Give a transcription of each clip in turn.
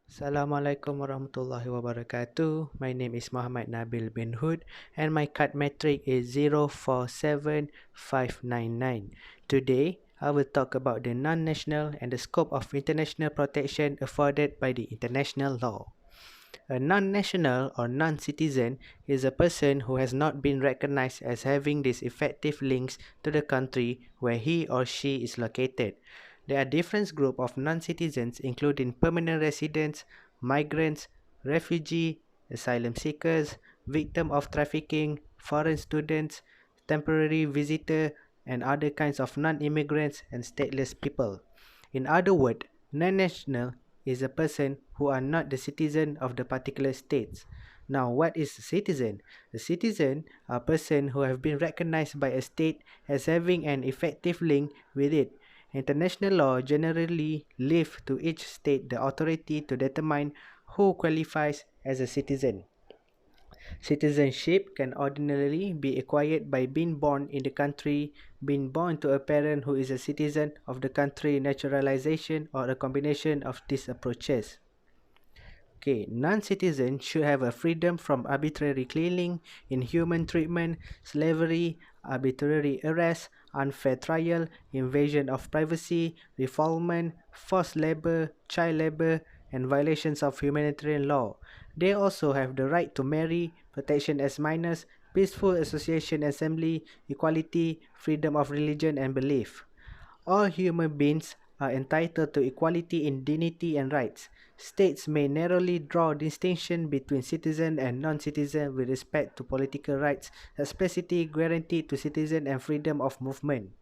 Assalamualaikum warahmatullahi wabarakatuh. My name is Muhammad Nabil bin Hud and my card metric is 047599. Today, I will talk about the non-national and the scope of international protection afforded by the international law. A non-national or non-citizen is a person who has not been recognized as having these effective links to the country where he or she is located. There are different groups of non-citizens including permanent residents, migrants, refugee, asylum seekers, victim of trafficking, foreign students, temporary visitor, and other kinds of non-immigrants and stateless people. In other words, non-national is a person who are not the citizen of the particular states. Now, what is a citizen? A citizen are a person who have been recognized by a state as having an effective link with it. International law generally leave to each state the authority to determine who qualifies as a citizen. Citizenship can ordinarily be acquired by being born in the country, being born to a parent who is a citizen of the country, naturalization, or a combination of these approaches. Okay, non-citizens should have a freedom from arbitrary killing, inhuman treatment, slavery, arbitrary arrest, unfair trial, invasion of privacy, refoulement, forced labor, child labor, and violations of humanitarian law. They also have the right to marry, protection as minors, peaceful association assembly, equality, freedom of religion and belief. All human beings are entitled to equality in dignity and rights. States may narrowly draw distinction between citizen and non-citizen with respect to political rights, explicitly guaranteed to citizen and freedom of movement.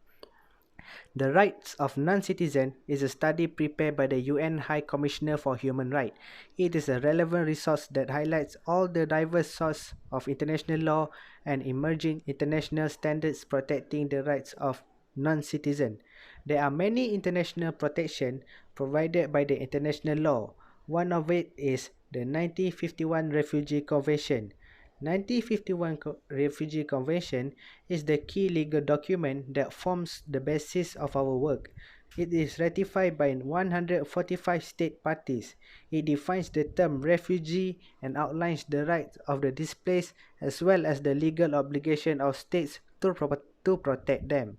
The Rights of Non-Citizen is a study prepared by the UN High Commissioner for Human Rights. It is a relevant resource that highlights all the diverse sources of international law and emerging international standards protecting the rights of non-citizens. There are many international protection provided by the international law. One of it is the 1951 Refugee Convention. 1951 Refugee Convention is the key legal document that forms the basis of our work. It is ratified by 145 state parties. It defines the term refugee and outlines the rights of the displaced as well as the legal obligation of states to protect them.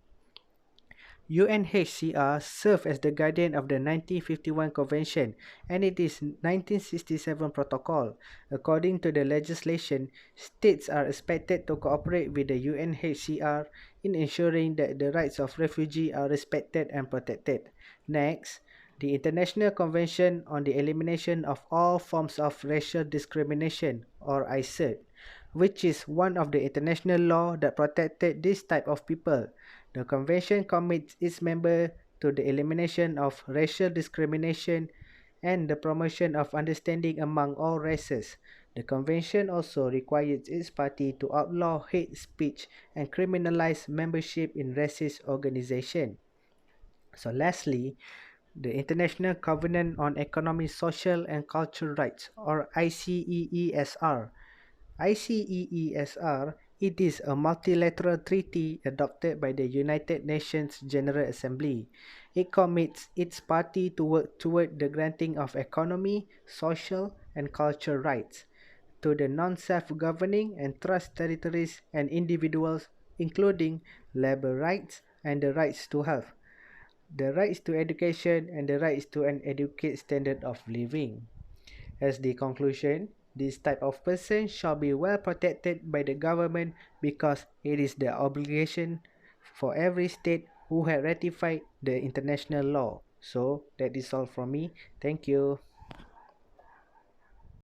UNHCR served as the guardian of the 1951 Convention and it is 1967 Protocol. According to the legislation, states are expected to cooperate with the UNHCR in ensuring that the rights of refugees are respected and protected. Next, the International Convention on the Elimination of All Forms of Racial Discrimination, or ICED, which is one of the international law that protected this type of people. The convention commits its members to the elimination of racial discrimination and the promotion of understanding among all races. The convention also requires its party to outlaw hate speech and criminalize membership in racist organizations. So lastly, the International Covenant on Economic, Social and Cultural Rights, or ICEESR. ICEESR, it is a multilateral treaty adopted by the United Nations General Assembly. It commits its party to work toward the granting of economic, social, and cultural rights to the non-self-governing and trust territories and individuals, including labor rights and the rights to health, the rights to education, and the rights to an adequate standard of living. As the conclusion, this type of person shall be well protected by the government because it is the obligation for every state who has ratified the international law. So that is all from me. Thank you.